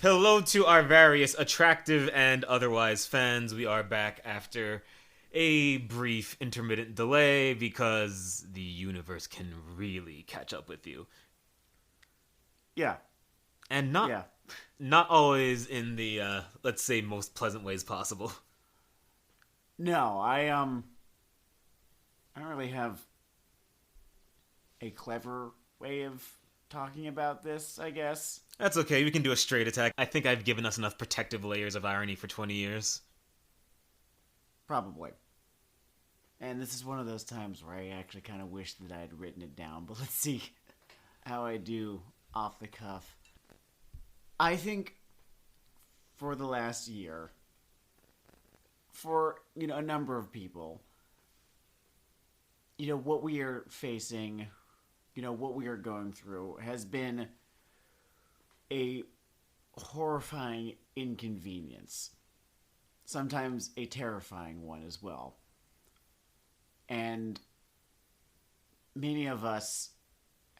Hello to our various attractive and otherwise fans. We are back after a brief intermittent delay because the universe can really catch up with you. Yeah, And yeah. not always in the let's say most pleasant ways possible. No, I don't really have a clever way of talking about this, I guess. That's okay. We can do a straight attack. I think I've given us enough protective layers of irony for 20 years. Probably. And this is one of those times where I actually kind of wish that I had written it down, but let's see how I do off the cuff. I think for the last year, for, a number of people, what we are facing, what we are going through has been a horrifying inconvenience. Sometimes a terrifying one as well. And many of us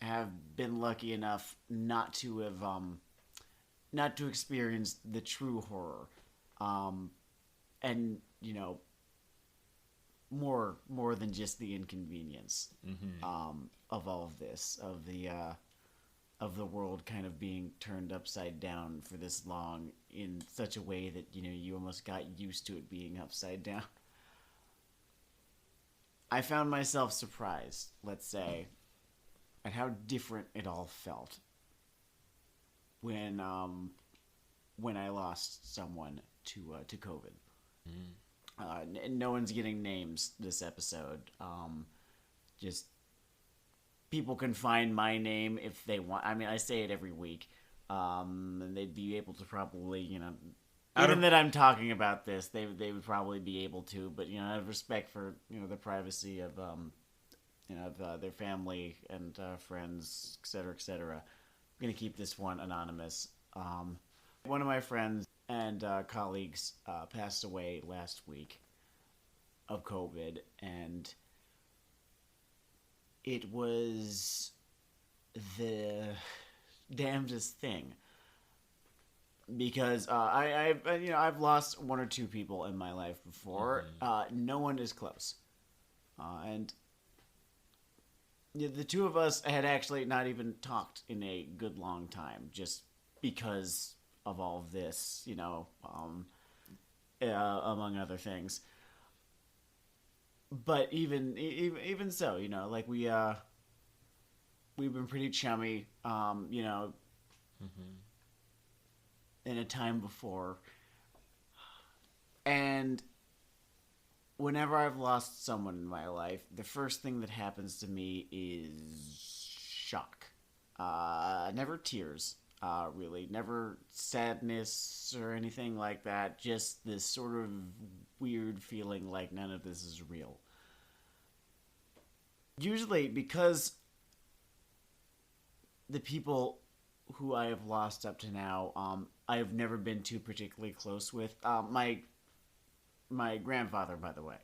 have been lucky enough not to experience the true horror. And, more than just the inconvenience of all of this, of the world kind of being turned upside down for this long in such a way that you almost got used to it being upside down. I found myself surprised, let's say, at how different it all felt when I lost someone to COVID. No one's getting names this episode. Just people can find my name if they want. I mean, I say it every week, and they'd be able to probably, given that I'm talking about this, they would probably be able to. But out of respect for the privacy of their family and friends, etc., etc., I'm gonna keep this one anonymous. One of my friends and colleagues passed away last week of COVID, and it was the damnedest thing because I've lost one or two people in my life before. No one is close, and the two of us had actually not even talked in a good long time, just because of all of this, among other things. But even so, like we've been pretty chummy, in a time before, and whenever I've lost someone in my life, the first thing that happens to me is shock. Never tears. Really. Never sadness or anything like that. Just this sort of weird feeling like none of this is real. Usually, because the people who I have lost up to now, I have never been too particularly close with. My grandfather, by the way,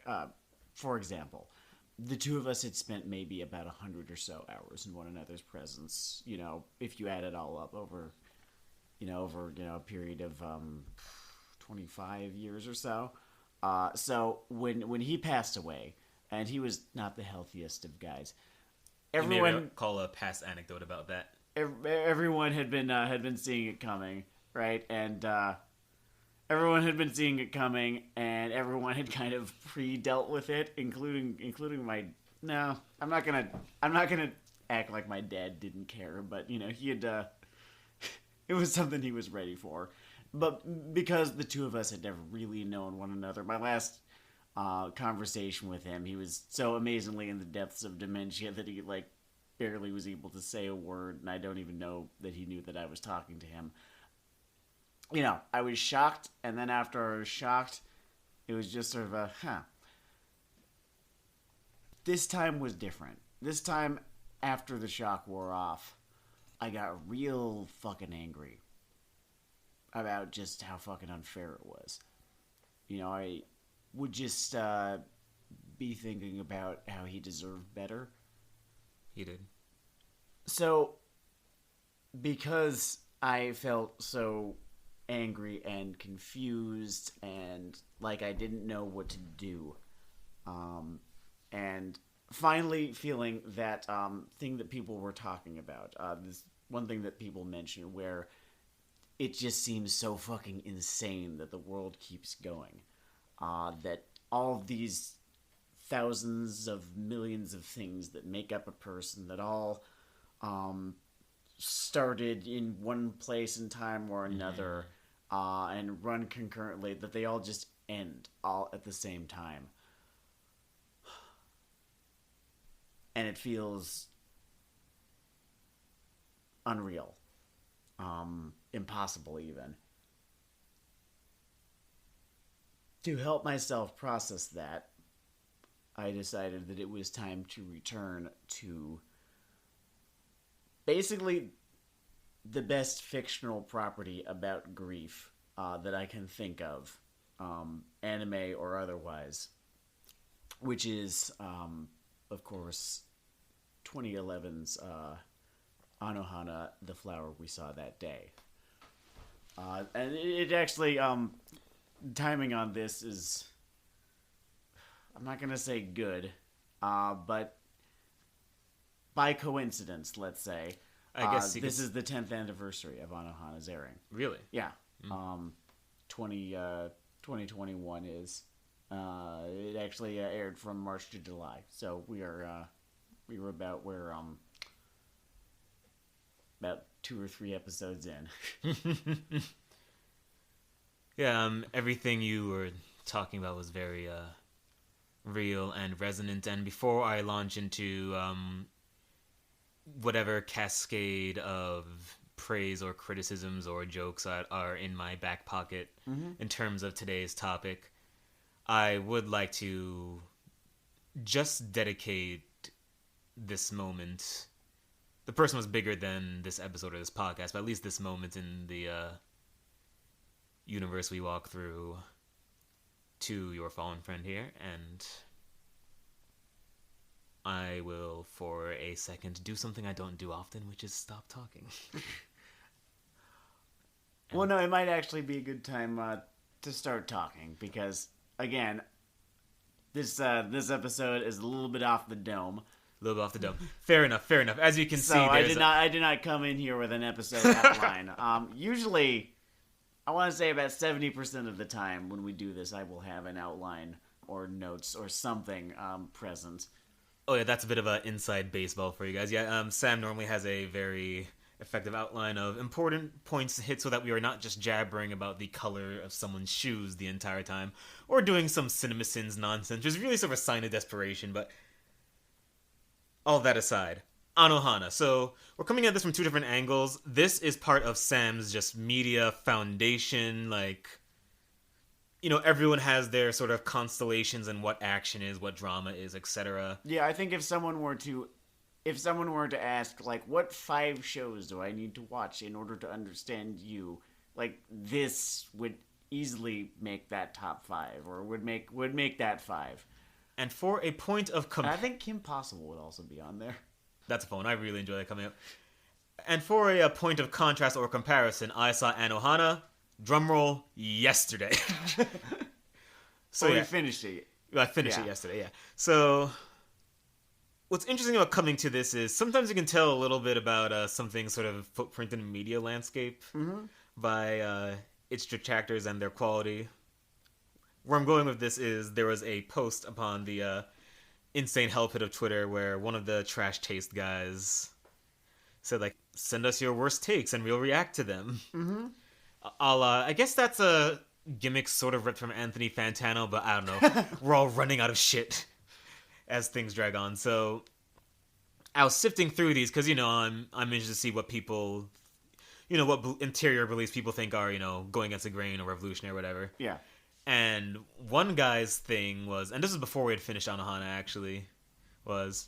for example, the two of us had spent maybe about 100 or so hours in one another's presence. If you add it all up over a period of 25 years or so. So when he passed away, and he was not the healthiest of guys, everyone you may call a past anecdote about that. Everyone had been seeing it coming, right? And everyone had been seeing it coming, and everyone had kind of pre-dealt with it, including my. No, I'm not gonna act like my dad didn't care, but he had. It was something he was ready for, but because the two of us had never really known one another, my last conversation with him, he was so amazingly in the depths of dementia that he barely was able to say a word, and I don't even know that he knew that I was talking to him. I was shocked, and then after I was shocked, it was just sort of a, This time was different. This time, after the shock wore off, I got real fucking angry about just how fucking unfair it was. I would just be thinking about how he deserved better. He did. So, because I felt so angry and confused and like I didn't know what to do. And finally feeling that thing that people were talking about. This one thing that people mentioned where it just seems so fucking insane that the world keeps going. That all of these thousands of millions of things that make up a person that all started in one place in time or another and run concurrently, that they all just end all at the same time. And it feels unreal. Impossible even. To help myself process that, I decided that it was time to return to basically the best fictional property about grief that I can think of, anime or otherwise, which is, of course, 2011's Anohana, The Flower We Saw That Day. And it actually, timing on this is, I'm not going to say good, but by coincidence, let's say, I guess this is the 10th anniversary of Anohana's airing. Really? Yeah. 2021 is. It actually aired from March to July, so we were about about 2 or 3 episodes in. Yeah, everything you were talking about was very real and resonant. And before I launch into whatever cascade of praise or criticisms or jokes that are in my back pocket in terms of today's topic, I would like to just dedicate this moment. The person was bigger than this episode of this podcast, but at least this moment in the universe we walk through, to your fallen friend here, and I will, for a second, do something I don't do often, which is stop talking. Well, no, it might actually be a good time to start talking, because, again, this episode is a little bit off the dome. A little bit off the dome. Fair enough. As you can see, I did not come in here with an episode outline. Usually, I want to say about 70% of the time when we do this, I will have an outline or notes or something present. Oh yeah, that's a bit of an inside baseball for you guys. Yeah, Sam normally has a very effective outline of important points to hit so that we are not just jabbering about the color of someone's shoes the entire time, or doing some CinemaSins nonsense, which is really sort of a sign of desperation, but all that aside. Anohana. So, we're coming at this from 2 different angles. This is part of Sam's just media foundation, like, you know, everyone has their sort of constellations and what action is, what drama is, etc. Yeah, I think if someone were to ask, like, what 5 shows do I need to watch in order to understand you, like, this would easily make that top 5, or would make that 5. And for a point of I think Kim Possible would also be on there. That's a phone. I really enjoy that coming up. And for a point of contrast or comparison, I saw Anohana, drumroll, yesterday. So you finished it. I finished it yesterday, yeah. So what's interesting about coming to this is sometimes you can tell a little bit about something's sort of footprint in the media landscape by its detractors and their quality. Where I'm going with this is there was a post upon the insane hell pit of Twitter where one of the trash taste guys said, like, send us your worst takes and we'll react to them. I guess that's a gimmick sort of ripped from Anthony Fantano, but I don't know. We're all running out of shit as things drag on. So I was sifting through these because, you know, I'm interested to see what people, you know, what interior beliefs people think are, you know, going against the grain or revolutionary or whatever. Yeah. And one guy's thing was, and this was before we had finished Anohana actually, was,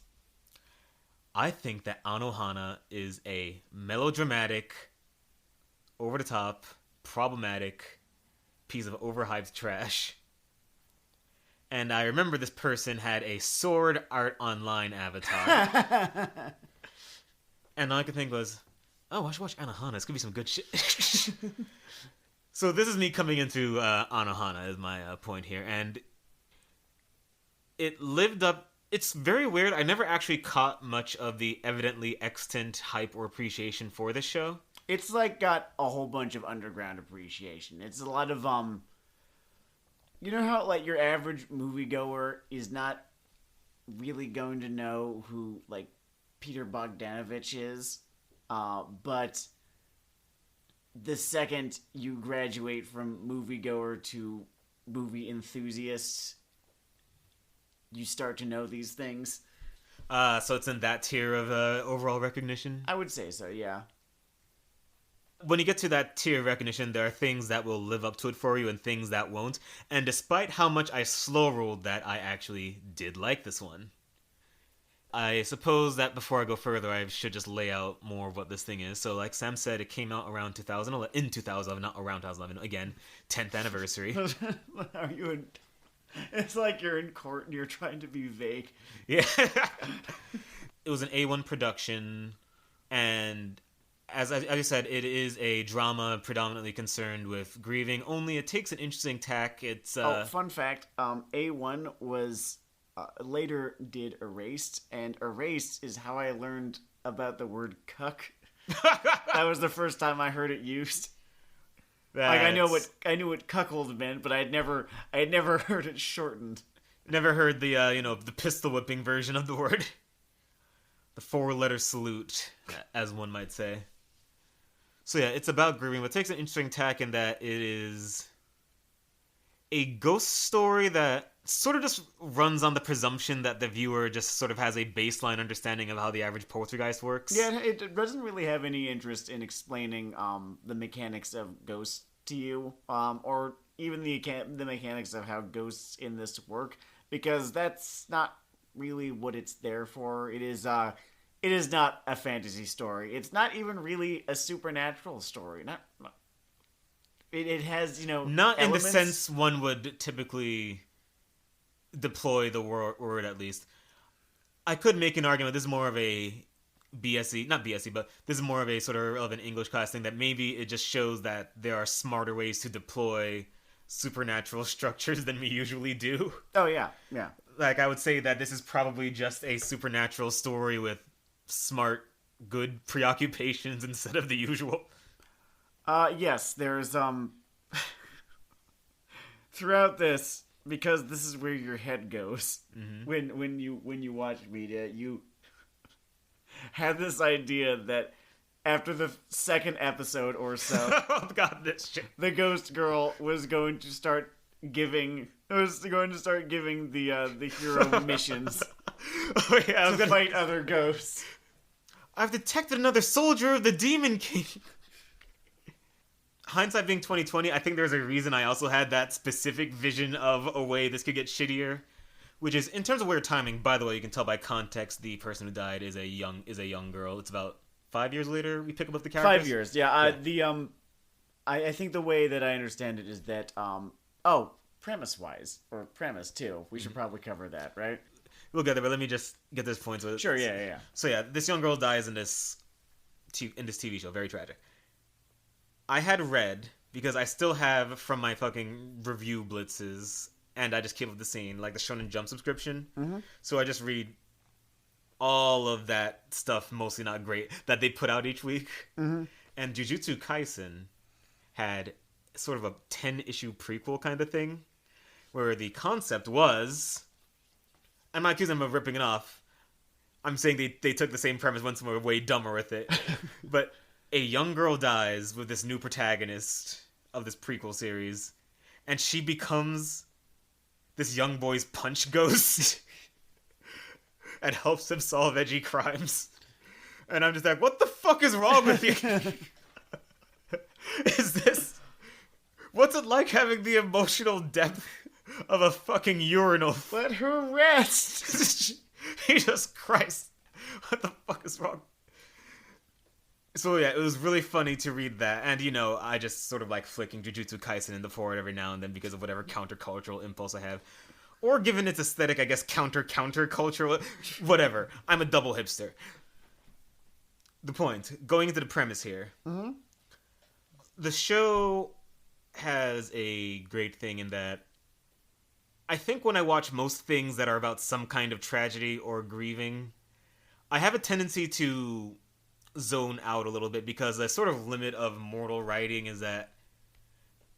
I think that Anohana is a melodramatic, over-the-top, problematic piece of overhyped trash. And I remember this person had a Sword Art Online avatar. And all I could think was, oh, I should watch Anohana. It's going to be some good shit. So this is me coming into Anohana is my point here, and it lived up. It's very weird. I never actually caught much of the evidently extant hype or appreciation for this show. It's like got a whole bunch of underground appreciation. It's a lot of you know how like your average moviegoer is not really going to know who like Peter Bogdanovich is, but the second you graduate from moviegoer to movie enthusiast, you start to know these things. So it's in that tier of overall recognition? I would say so, yeah. When you get to that tier of recognition, there are things that will live up to it for you and things that won't. And despite how much I slow rolled that, I actually did like this one. I suppose that before I go further, I should just lay out more of what this thing is. So, like Sam said, it came out around 2011, in 2011, not around 2011. Again, 10th anniversary. Are you in... It's like you're in court and you're trying to be vague. Yeah. It was an A1 production, and as I said, it is a drama predominantly concerned with grieving, only it takes an interesting tack. It's fun fact, A1 was... later did Erased, and Erased is how I learned about the word cuck. That was the first time I heard it used. Like I knew what cuckold meant, but I had never heard it shortened. Never heard the the pistol whipping version of the word. The 4-letter salute, as one might say. So yeah, it's about grieving, but it takes an interesting tack in that it is a ghost story that sort of just runs on the presumption that the viewer just sort of has a baseline understanding of how the average poltergeist works. Yeah, it doesn't really have any interest in explaining the mechanics of ghosts to you, or even the mechanics of how ghosts in this work, because that's not really what it's there for. It is not a fantasy story. It's not even really a supernatural story. It has, not elements. In the sense one would typically deploy the word, at least. I could make an argument this is more of a not BSE, but this is more of a sort of relevant English class thing, that maybe it just shows that there are smarter ways to deploy supernatural structures than we usually do. Oh, yeah, yeah. Like, I would say that this is probably just a supernatural story with smart, good preoccupations instead of the usual. Yes, there's, throughout this, because this is where your head goes, when you watch media, you have this idea that after the second episode or so, oh god, this shit, the ghost girl was going to start giving the hero missions to fight other ghosts. I've detected another soldier of the Demon King. Hindsight being 2020, I think there's a reason I also had that specific vision of a way this could get shittier, which is in terms of weird timing. By the way, you can tell by context the person who died is a young girl. It's about 5 years later we pick up with the characters. 5 years, yeah. I think the way that I understand it is that premise wise, or premise too. We should probably cover that, right? We'll get there, but let me just get this point. Sure, yeah. So yeah, this young girl dies in this TV show. Very tragic. I had read, because I still have from my fucking review blitzes, and I just keep up the scene, like the Shonen Jump subscription. Mm-hmm. So I just read all of that stuff, mostly not great, that they put out each week. Mm-hmm. And Jujutsu Kaisen had sort of a 10-issue prequel kind of thing, where the concept was... I'm not accusing them of ripping it off. I'm saying they took the same premise, went somewhere way dumber with it. But... a young girl dies with this new protagonist of this prequel series, and she becomes this young boy's punch ghost and helps him solve edgy crimes. And I'm just like, what the fuck is wrong with you? Is this... What's it like having the emotional depth of a fucking urinal? Let her rest! Jesus Christ. What the fuck is wrong? So yeah, it was really funny to read that, and I just sort of like flicking Jujutsu Kaisen in the forward every now and then because of whatever countercultural impulse I have. Or given its aesthetic, I guess countercultural, whatever. I'm a double hipster. The point, going into the premise here. Mm-hmm. The show has a great thing in that I think when I watch most things that are about some kind of tragedy or grieving, I have a tendency to zone out a little bit because the sort of limit of mortal writing is that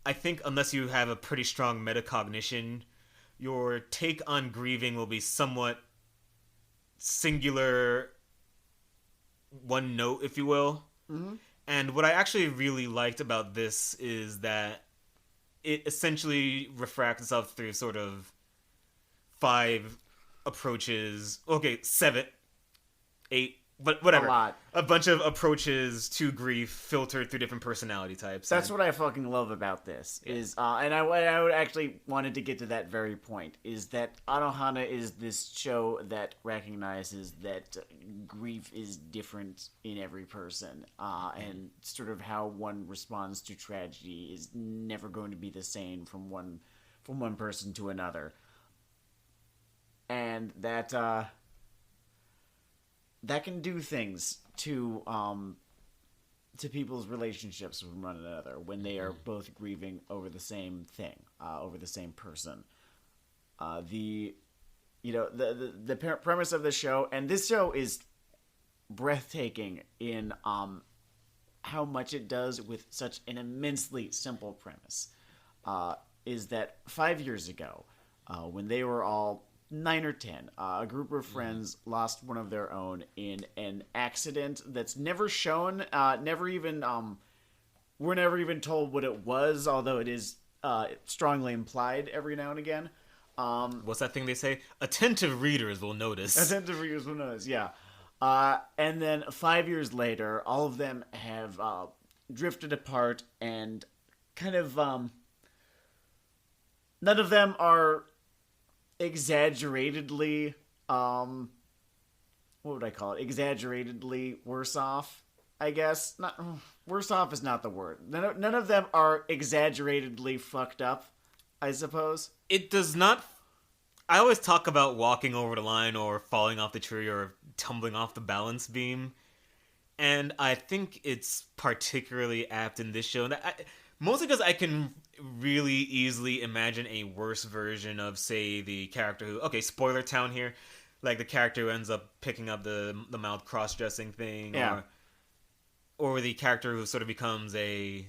I think unless you have a pretty strong metacognition, your take on grieving will be somewhat singular, one note, if you will. Mm-hmm. And what I actually really liked about this is that it essentially refracts itself through sort of 5 approaches. Okay, 7, 8, but whatever. A lot. A bunch of approaches to grief filtered through different personality types. That's what I fucking love about this. Yeah. Is and I would actually wanted to get to that very point. Is that Anohana is this show that recognizes that grief is different in every person, and sort of how one responds to tragedy is never going to be the same from one person to another, and that that can do things to people's relationships with one another when they are both grieving over the same thing, over the same person. The premise of the show, and this show is breathtaking in how much it does with such an immensely simple premise, is that 5 years ago, when they were all 9 or 10, a group of friends lost one of their own in an accident that's never shown, we're never even told what it was, although it is strongly implied every now and again. What's that thing they say? Attentive readers will notice. Attentive readers will notice, yeah. And then 5 years later, all of them have drifted apart and kind of... none of them are exaggeratedly, what would I call it? Exaggeratedly worse off, I guess. Not worse off is not the word. None of them are exaggeratedly fucked up, I suppose. It does not... I always talk about walking over the line or falling off the tree or tumbling off the balance beam. And I think it's particularly apt in this show. Mostly because I can really easily imagine a worse version of, say, the character who... Okay, spoiler town here. Like, the character who ends up picking up the mouth cross-dressing thing. Yeah. Or the character who sort of becomes a...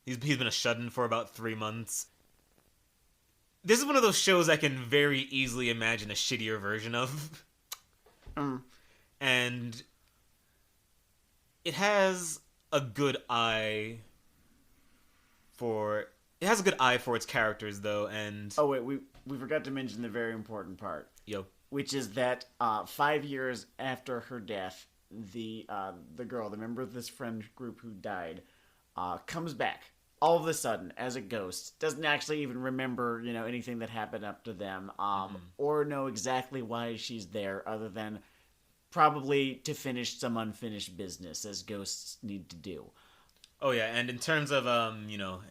He's been a shut-in for about 3 months. This is one of those shows I can very easily imagine a shittier version of. And it has a good eye for... It has a good eye for its characters, though, and... Oh, wait, we forgot to mention the very important part. Yo. Which is that 5 years after her death, the girl, the member of this friend group who died, comes back all of a sudden as a ghost. Doesn't actually even remember, anything that happened up to them, or know exactly why she's there, other than probably to finish some unfinished business, as ghosts need to do. Oh, yeah, and in terms of,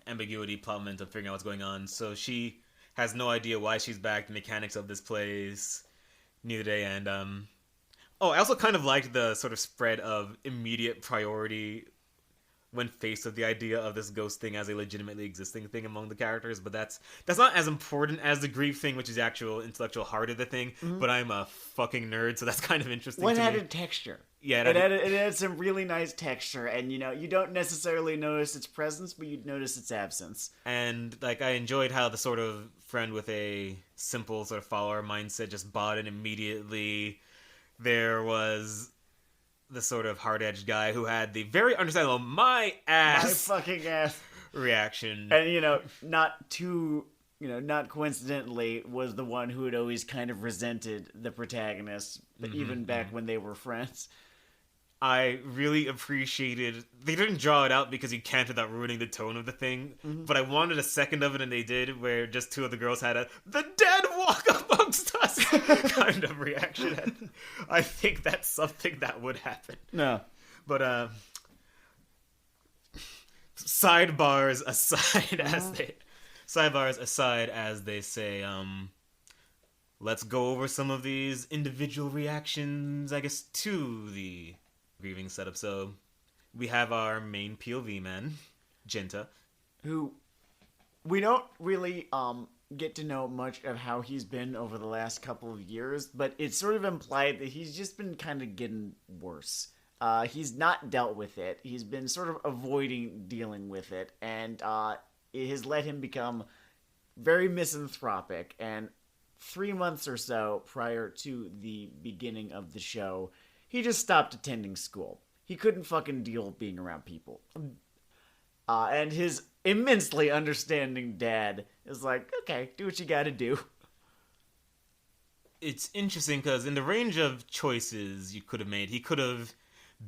ambiguity, plotment of figuring out what's going on, so she has no idea why she's back, the mechanics of this place, neither day, and, I also kind of liked the sort of spread of immediate priority when faced with the idea of this ghost thing as a legitimately existing thing among the characters, but that's not as important as the grief thing, which is the actual intellectual heart of the thing, but I'm a fucking nerd, so that's kind of interesting to me. What added texture? Yeah, it added some really nice texture, and you don't necessarily notice its presence, but you'd notice its absence. And I enjoyed how the sort of friend with a simple sort of follower mindset just bought it immediately. There was the sort of hard-edged guy who had the very understandable my fucking ass reaction, and not coincidentally, was the one who had always kind of resented the protagonist, even back when they were friends. I really appreciated... They didn't draw it out because you can't without ruining the tone of the thing, but I wanted a second of it, and they did, where just 2 of the girls had the dead walk amongst us kind of reaction. I think that's something that would happen. No. But, sidebars aside, as they say, let's go over some of these individual reactions, I guess, to the grieving setup. So we have our main POV man, Jinta, who We don't really get to know much of how he's been over the last couple of years, but it's sort of implied that he's just been kind of getting worse. He's not dealt with it. He's been sort of avoiding dealing with it, and it has let him become very misanthropic. And 3 months or so prior to the beginning of the show, he just stopped attending school. He couldn't fucking deal with being around people. And his immensely understanding dad is like, okay, do what you gotta do. It's interesting because in the range of choices you could have made, he could have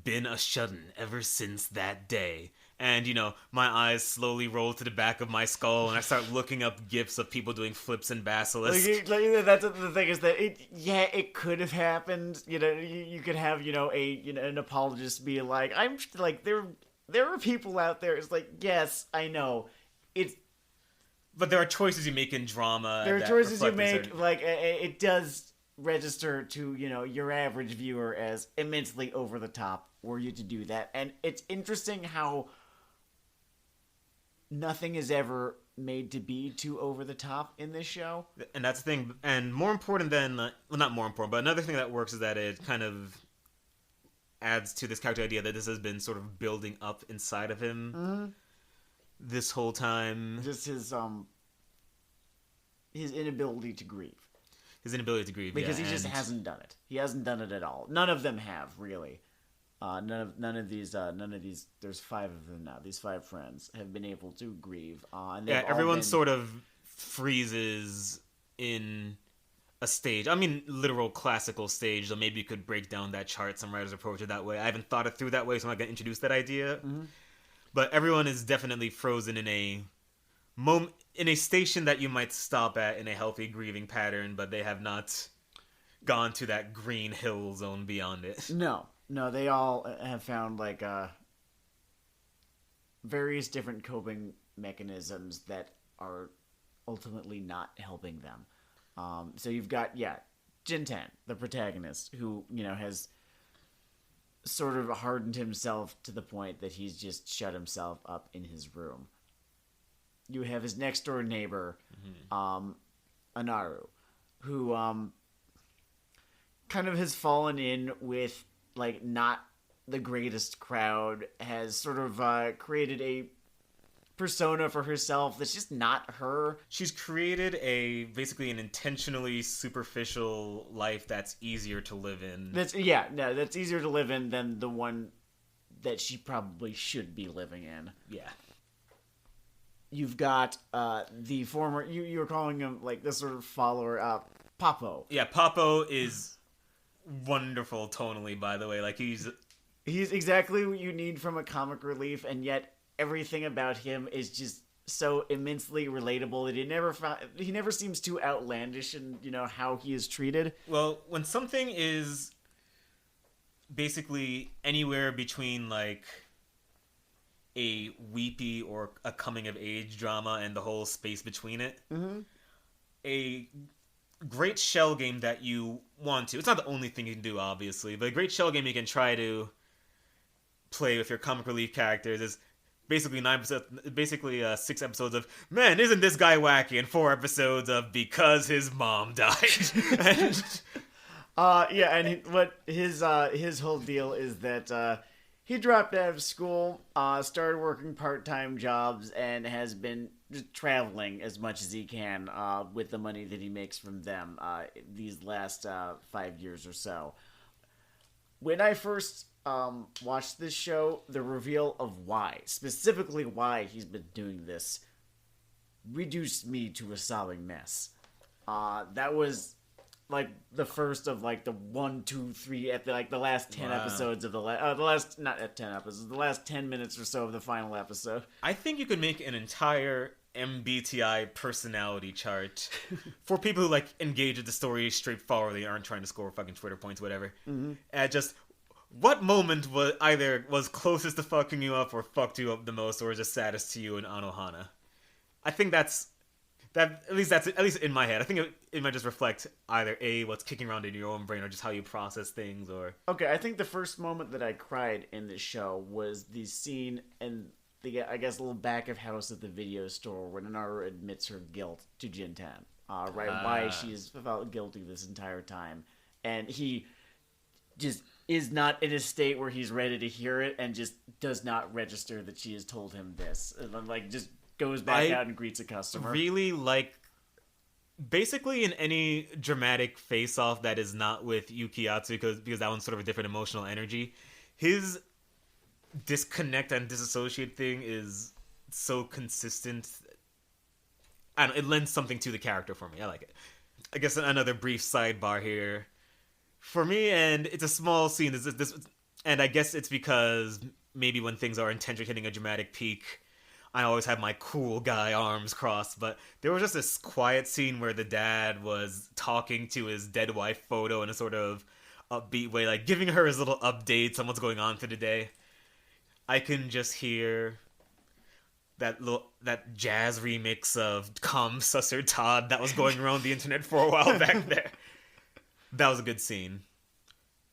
been a shut-in ever since that day. And, my eyes slowly roll to the back of my skull, and I start looking up gifs of people doing flips and basilisk. That's the thing is that it could have happened. You could have an apologist be like, I'm like there are people out there. It's like, yes, I know. But there are choices you make in drama. There are choices you make. Like, it does register to, your average viewer as immensely over the top were you to do that. And it's interesting how nothing is ever made to be too over the top in this show. And that's the thing. And more important than, well, not more important, but another thing that works is that it kind of adds to this character idea that this has been sort of building up inside of him this whole time. Just his inability to grieve. His inability to grieve, because he just hasn't done it. He hasn't done it at all. None of them have, really. None of these. There's 5 of them now. These 5 friends have been able to grieve. And everyone sort of freezes in a stage. I mean, literal classical stage. So maybe you could break down that chart. Some writers approach it that way. I haven't thought it through that way, so I'm not gonna introduce that idea. Mm-hmm. But everyone is definitely frozen in a moment, in a station that you might stop at in a healthy grieving pattern, but they have not gone to that green hill zone beyond it. No, they all have found like various different coping mechanisms that are ultimately not helping them. So you've got, Jintan, the protagonist, who, has sort of hardened himself to the point that he's just shut himself up in his room. You have his next door neighbor, Anaru, who kind of has fallen in with, like, not the greatest crowd, has sort of created a persona for herself that's just not her. She's created basically an intentionally superficial life that's easier to live in. That's easier to live in than the one that she probably should be living in. Yeah. You've got the former, you were calling him like this sort of follower, Papo. Yeah, Papo is wonderful tonally, by the way. Like he's exactly what you need from a comic relief, and yet everything about him is just so immensely relatable that he never seems too outlandish in, how he is treated. Well, when something is basically anywhere between like a weepy or a coming of age drama and the whole space between it, a great shell game that you want to, it's not the only thing you can do, obviously, but a great shell game you can try to play with your comic relief characters is basically 6 episodes of, man, isn't this guy wacky, and 4 episodes of because his mom died. His whole deal is that he dropped out of school, started working part-time jobs, and has been just traveling as much as he can with the money that he makes from them these last 5 years or so. When I first watched this show, the reveal of specifically why he's been doing this, reduced me to a sobbing mess. That was like the first of like the 1, 2, 3 at the last 10 episodes of the last not at 10 episodes, the last 10 minutes or so of the final episode. I think you could make an entire MBTI personality chart for people who like engage with the story straightforwardly, aren't trying to score fucking Twitter points, whatever. And just what moment was closest to fucking you up or fucked you up the most, or just saddest to you in Anohana. I think that's at least in my head. I think it might just reflect either what's kicking around in your own brain, or just how you process things. Or okay, I think the first moment that I cried in this show was the scene in I guess, little back of house at the video store when Naru admits her guilt to Jintan. Why she's felt guilty this entire time. And he just is not in a state where he's ready to hear it and just does not register that she has told him this. And then, like, just goes back out and greets a customer. Really, like, basically in any dramatic face-off that is not with Yukiyatsu, because that one's sort of a different emotional energy, his disconnect and disassociate thing is so consistent. I don't know, it lends something to the character for me. I like it. I guess another brief sidebar here for me, and it's a small scene. This, and I guess it's because maybe when things are intentionally hitting a dramatic peak, I always have my cool guy arms crossed. But there was just this quiet scene where the dad was talking to his dead wife photo in a sort of upbeat way, like giving her his little updates on what's going on for the day. I can just hear that jazz remix of Come Susser Todd that was going around the internet for a while back there. That was a good scene.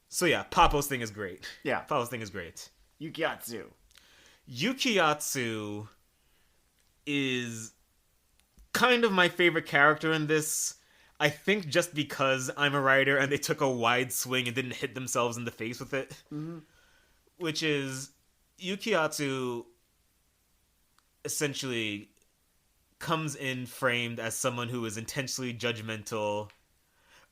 So yeah, Papo's thing is great. Yeah. Papo's thing is great. Yukiyatsu is kind of my favorite character in this. I think just because I'm a writer and they took a wide swing and didn't hit themselves in the face with it. Mm-hmm. Which is, Yukiyatsu essentially comes in framed as someone who is intentionally judgmental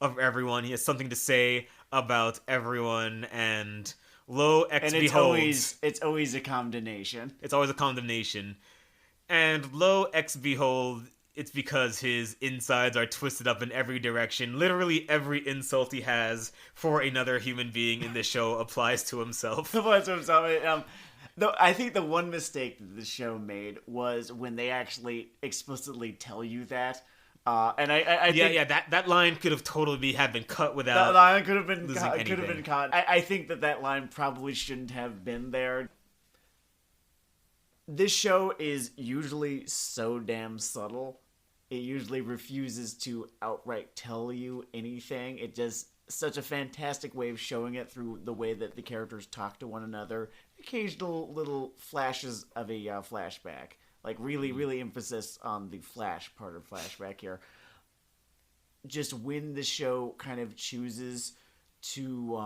of everyone. He has something to say about everyone, and lo ex beholds. It's always a condemnation. It's always a condemnation. And lo ex behold, it's because his insides are twisted up in every direction. Literally every insult he has for another human being in this show applies to himself. Though I think the one mistake that the show made was when they actually explicitly tell you that. And I think that line could have totally had been cut without. That line could have been anything. cut. I think that line probably shouldn't have been there. This show is usually so damn subtle. It usually refuses to outright tell you anything. It does such a fantastic way of showing it through the way that the characters talk to one another. Occasional little flashes of a flashback. Like, really emphasis on the flash part of flashback here. Just when the show kind of chooses to,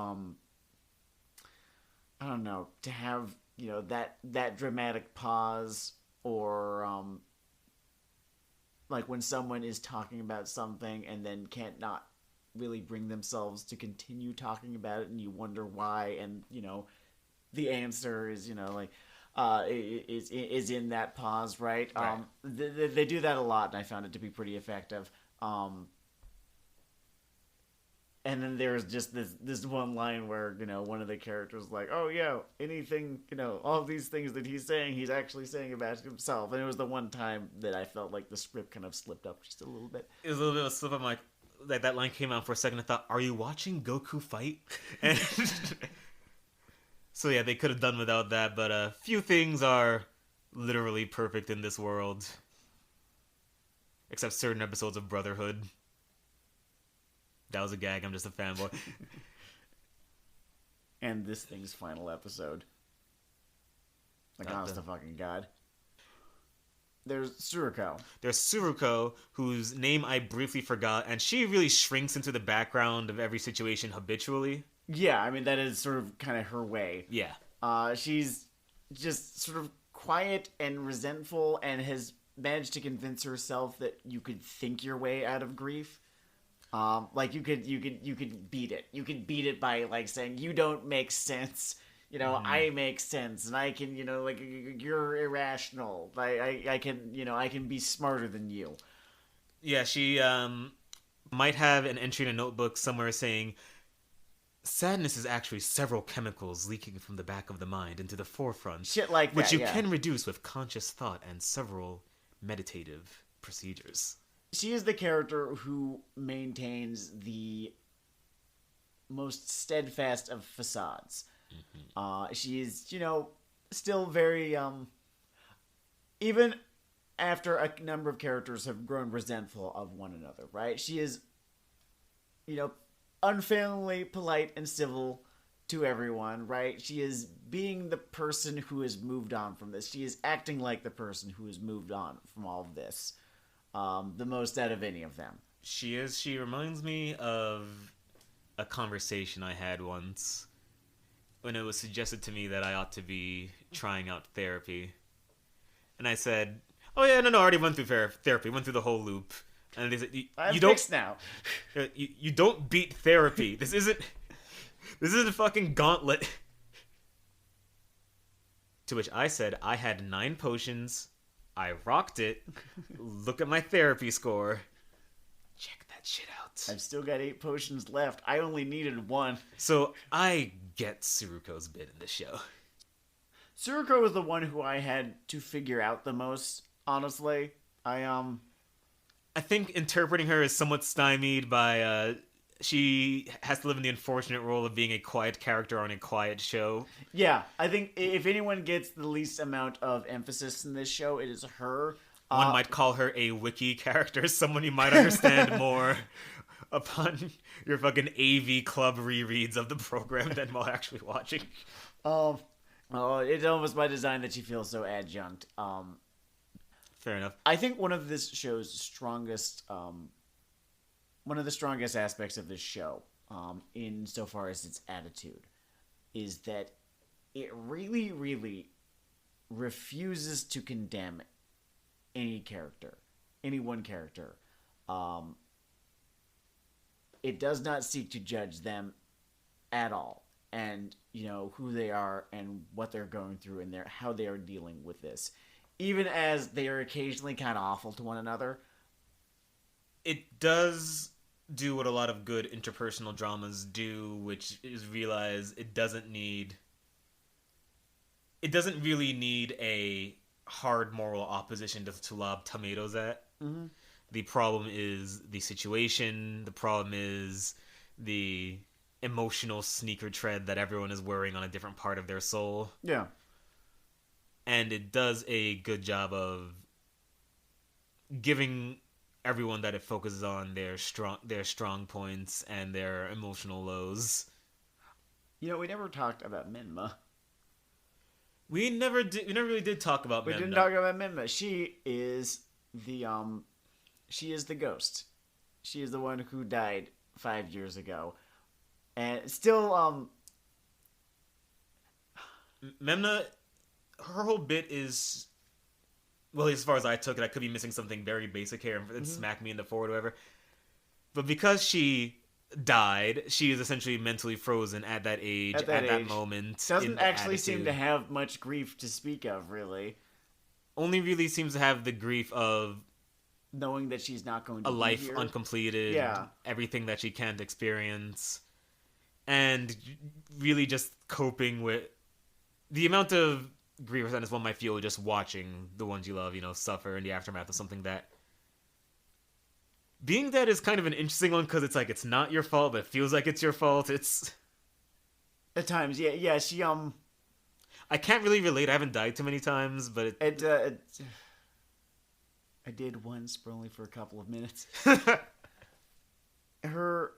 I don't know, to have, you know, that dramatic pause, or, like when someone is talking about something and then can't not really bring themselves to continue talking about it, and you wonder why, and, you know, the answer is, you know, like, is in that pause, right? Right. They do that a lot, and I found it to be pretty effective. And then there's just this one line where, you know, one of the characters is like, oh yeah, anything, you know, all these things that he's saying, he's actually saying about himself. And it was the one time that I felt like the script kind of slipped up just a little bit. It was a little bit of a slip. I'm like, that line came out for a second. I thought, are you watching Goku fight? And so yeah, they could have done without that, but few things are literally perfect in this world. Except certain episodes of Brotherhood. That was a gag, I'm just a fanboy. And this thing's final episode. Like, honest to fucking God. There's Tsuruko, whose name I briefly forgot, and she really shrinks into the background of every situation habitually. Yeah, I mean, that is sort of kind of her way. Yeah. She's just sort of quiet and resentful, and has managed to convince herself that you could think your way out of grief. Like you could beat it. You could beat it by, like, saying, you don't make sense. You know, I make sense, and I can, you know, like, you're irrational. I can, you know, I can be smarter than you. Yeah, she might have an entry in a notebook somewhere saying, sadness is actually several chemicals leaking from the back of the mind into the forefront. Shit like that, which you can reduce with conscious thought and several meditative procedures. She is the character who maintains the most steadfast of facades. Mm-hmm. She is, you know, still very, even after a number of characters have grown resentful of one another, right? She is, you know, unfailingly polite and civil to everyone, right? She is being the person who has moved on from this. She is acting like the person who has moved on from all of this. The most out of any of them. She is. She reminds me of a conversation I had once when it was suggested to me that I ought to be trying out therapy. And I said, "Oh yeah, no, I already went through therapy. Went through the whole loop." And they said, "You don't fixed now. You don't beat therapy. This isn't a fucking gauntlet." To which I said, "I had 9 potions. I rocked it. Look at my therapy score. Check that shit out." I've still got 8 potions left. I only needed 1. So I get Tsuruko's bit in this show. Tsuruko was the one who I had to figure out the most, honestly. I think interpreting her as somewhat stymied by she has to live in the unfortunate role of being a quiet character on a quiet show. Yeah, I think if anyone gets the least amount of emphasis in this show, it is her. One might call her a wiki character, someone you might understand more upon your fucking AV Club rereads of the program than while actually watching. It's almost by design that she feels so adjunct. Fair enough. I think one of this show's strongest, one of the strongest aspects of this show, insofar as its attitude, is that it really, really refuses to condemn any character, any one character. It does not seek to judge them at all, and who they are and what they're going through and how they are dealing with this, even as they are occasionally kind of awful to one another. It does do what a lot of good interpersonal dramas do, which is realize it doesn't really need a hard moral opposition to lob tomatoes at. Mm-hmm. The problem is the situation. The problem is the emotional sneaker tread that everyone is wearing on a different part of their soul. Yeah. And it does a good job of giving everyone that it focuses on their strong points and their emotional lows. We never talked about Minma. We never really did talk about Minma. We didn't talk about Minma. She is the ghost. She is the one who died 5 years ago. And still, Memna, her whole bit is, well, as far as I took it, I could be missing something very basic here and smack me in the forward or whatever. But because she died, she is essentially mentally frozen at that age, at that moment. Doesn't actually seem to have much grief to speak of, really. Only really seems to have the grief of knowing that she's not going to a be life here. Uncompleted, yeah, everything that she can't experience, and really just coping with the amount of grief that one might feel just watching the ones you love, suffer in the aftermath of something that. Being dead is kind of an interesting one because it's like it's not your fault, but it feels like it's your fault. It's at times, yeah. She I can't really relate. I haven't died too many times, but I did once, but only for a couple of minutes. Her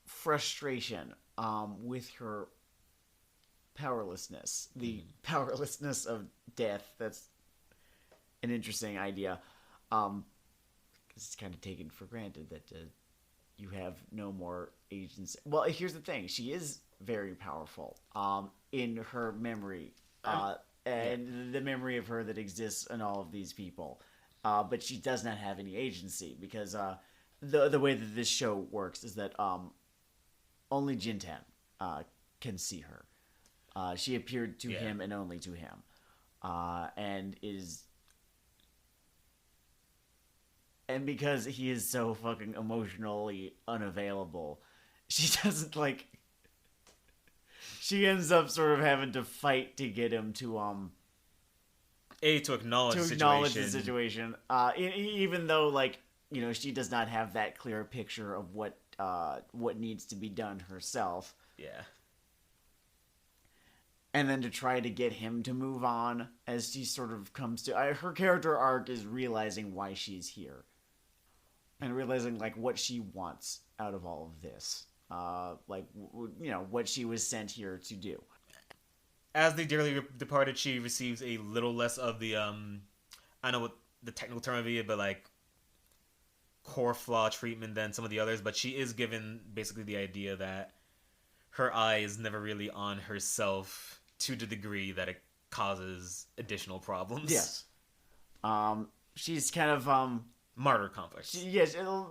frustration with her powerlessness, the powerlessness of death. That's an interesting idea. It's kind of taken for granted that you have no more agency. Well, here's the thing. She is very powerful in her memory and the memory of her that exists in all of these people. But she does not have any agency because the way that this show works is that only Jintan can see her. She appeared to him and only to him. And because he is so fucking emotionally unavailable, she doesn't she ends up sort of having to fight to get him to acknowledge the situation. Even though she does not have that clear picture of what needs to be done herself. Yeah. And then to try to get him to move on as she sort of comes to her character arc is realizing why she's here. And realizing what she wants out of all of this. what she was sent here to do. As they dearly departed, she receives a little less of the I don't know what the technical term would be, but like core flaw treatment than some of the others. But she is given basically the idea that her eye is never really on herself to the degree that it causes additional problems. Yes. She's kind of martyr complex.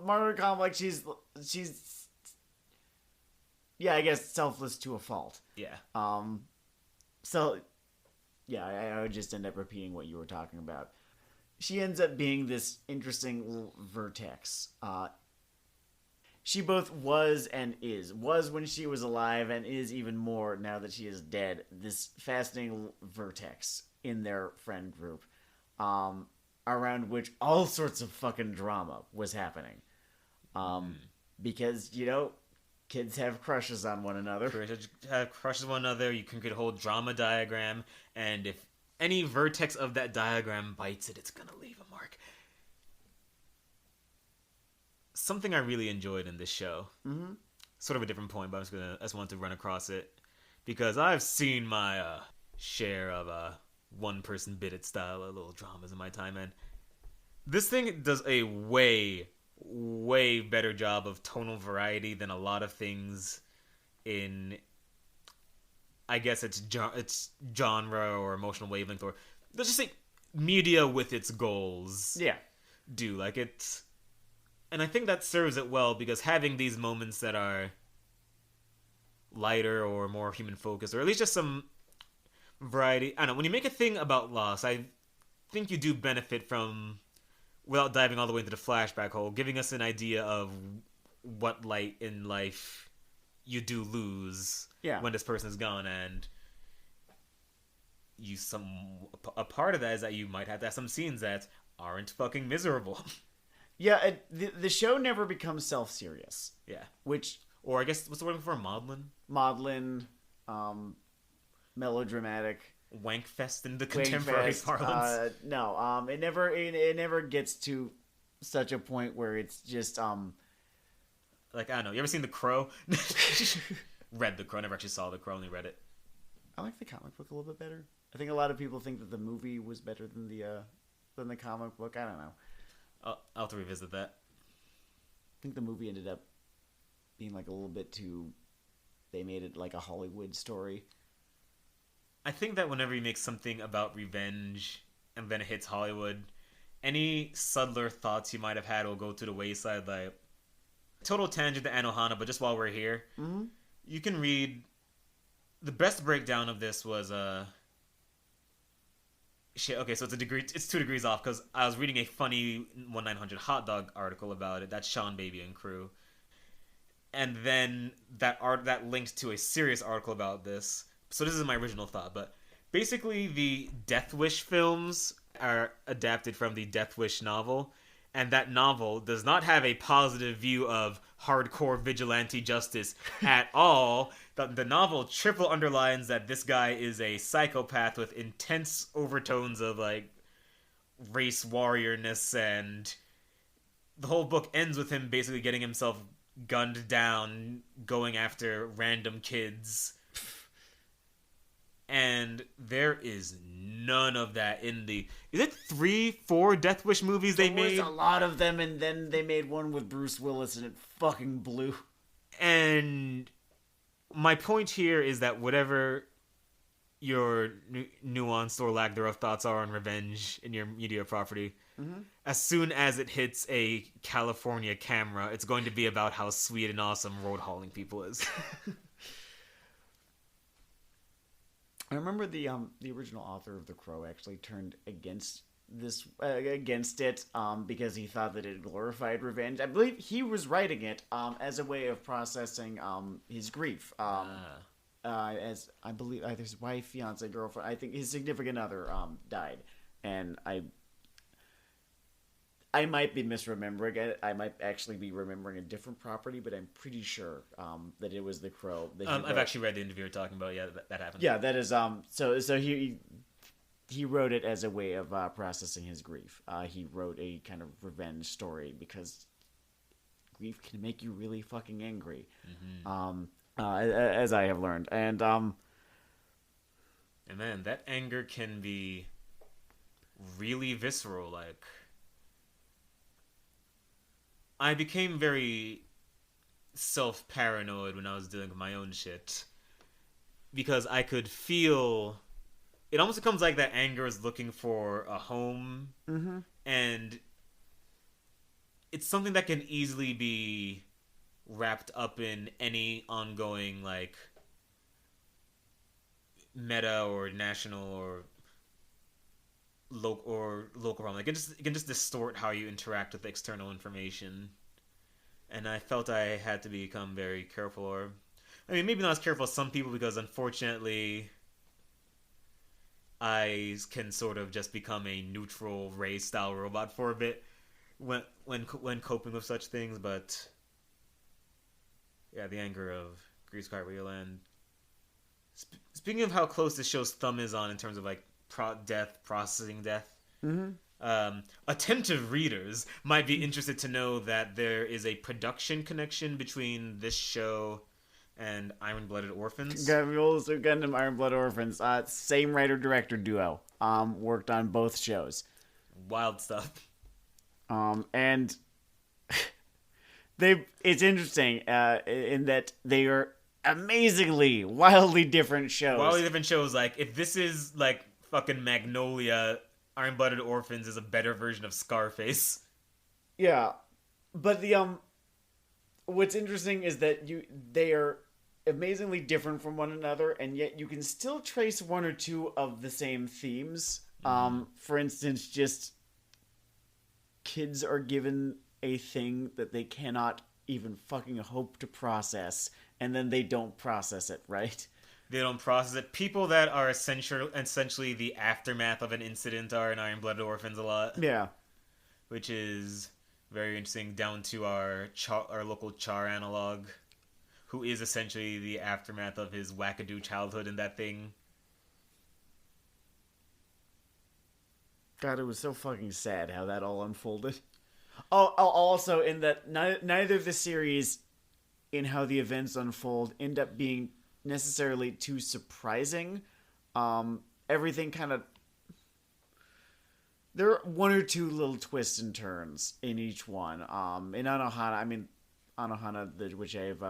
Martyr complex. She's I guess selfless to a fault. Yeah. So yeah, I would just end up repeating what you were talking about. She ends up being this interesting little vertex. She both was and is. Was when she was alive and is even more now that she is dead. This fascinating vertex in their friend group, around which all sorts of fucking drama was happening. Because, kids have crushes on one another. Have crushes on one another. You can create a whole drama diagram, and if any vertex of that diagram bites it, it's gonna leave a mark. Something I really enjoyed in this show. Mm-hmm. Sort of a different point, but I just wanted to run across it because I've seen my share of one-person bit style little dramas in my time, and this thing does a way better job of tonal variety than a lot of things in, I guess it's genre or emotional wavelength, or let's just say media with its goals. Yeah. Do like it's, and I think that serves it well because having these moments that are lighter or more human focused, or at least just some variety. I don't know, when you make a thing about loss, I think you do benefit from, without diving all the way into the flashback hole, giving us an idea of what light in life you do lose when this person is gone, and a part of that is that you might have to have some scenes that aren't fucking miserable. Yeah, the show never becomes self-serious. Yeah. Or I guess, what's the word for maudlin? Maudlin, melodramatic. Wankfest in the contemporary parlance. No, it never gets to such a point where it's just like, I don't know. You ever seen The Crow? Read The Crow. Never actually saw The Crow. Only read it. I like the comic book a little bit better. I think a lot of people think that the movie was better than the comic book. I don't know. I'll have to revisit that. I think the movie ended up being like a little bit too. They made it like a Hollywood story. I think that whenever you make something about revenge and then it hits Hollywood, any subtler thoughts you might have had will go to the wayside. Like, total tangent to Anohana, but just while we're here, you can read. The best breakdown of this was okay, so it's 2 degrees off because I was reading a funny 1-900 hot dog article about it. That's Sean Baby and crew, and then that linked to a serious article about this. So this is my original thought, but basically the Death Wish films are adapted from the Death Wish novel, and that novel does not have a positive view of hardcore vigilante justice at all. The novel triple underlines that this guy is a psychopath with intense overtones of like race warriorness, and the whole book ends with him basically getting himself gunned down, going after random kids. And there is none of that in the... Is it 3-4 Death Wish movies they made? There was a lot of them, and then they made one with Bruce Willis, and it fucking blew. And my point here is that whatever your nuanced or lack thereof thoughts are on revenge in your media property, as soon as it hits a California camera, it's going to be about how sweet and awesome road hauling people is. I remember the original author of The Crow actually turned against it because he thought that it glorified revenge. I believe he was writing it as a way of processing his grief. As I believe his wife, fiance, girlfriend, I think his significant other died, and I might be misremembering it. I might actually be remembering a different property, but I'm pretty sure that it was The Crow. I've actually read the interview you're talking about. Yeah, that happened. Yeah, that is. So he wrote it as a way of processing his grief. He wrote a kind of revenge story because grief can make you really fucking angry. As I have learned. And man, that anger can be really visceral. Like, I became very self-paranoid when I was dealing with my own shit. Because I could feel... It almost becomes like that anger is looking for a home. mm-hmm. And it's something that can easily be wrapped up in any ongoing, like, meta or national or local problem. Like, it can just distort how you interact with external information. And I felt I had to become very careful, or... I mean, maybe not as careful as some people, because unfortunately I can sort of just become a neutral Ray-style robot for a bit when coping with such things, but yeah, the anger of Grease Cartwheel. And speaking of how close this show's thumb is on in terms of like processing death, attentive readers might be interested to know that there is a production connection between this show and Iron-Blooded Orphans. Also Gundam Iron-Blooded Orphans. Same writer-director duo. Worked on both shows. Wild stuff. And it's interesting in that they are amazingly, wildly different shows. Wildly different shows. Like, if this is like fucking Magnolia, Iron-Blooded Orphans is a better version of Scarface. Yeah. But the what's interesting is that they are amazingly different from one another, and yet you can still trace one or two of the same themes. For instance, just kids are given a thing that they cannot even fucking hope to process, and then they don't process it, right? They don't process it. People that are essentially the aftermath of an incident are in Iron-Blooded Orphans a lot. Yeah. Which is very interesting, down to our local Char analog, who is essentially the aftermath of his wackadoo childhood in that thing. God, it was so fucking sad how that all unfolded. Oh, also in that neither of the series, in how the events unfold, end up being necessarily too surprising. Everything kind of... There are one or two little twists and turns in each one. In Anohana, which I've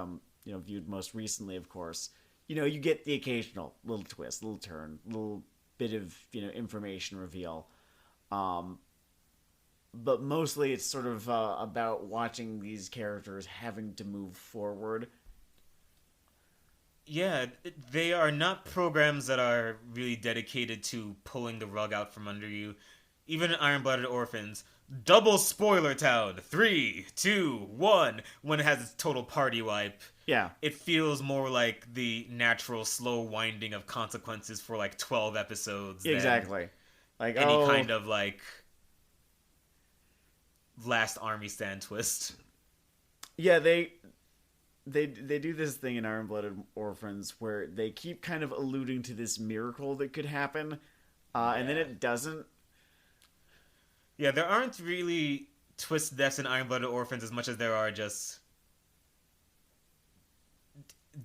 viewed most recently, of course, you get the occasional little twist, little turn, little bit of information reveal. But mostly it's sort of about watching these characters having to move forward. Yeah, they are not programs that are really dedicated to pulling the rug out from under you. Even in Iron-Blooded Orphans, double spoiler town, 3, 2, 1, when it has its total party wipe. Yeah. It feels more like the natural slow winding of consequences for like 12 episodes. Exactly. Like any kind of like last army stand twist. Yeah, they do this thing in Iron-Blooded Orphans where they keep kind of alluding to this miracle that could happen, and then it doesn't. Yeah, there aren't really twist deaths in Iron-Blooded Orphans as much as there are just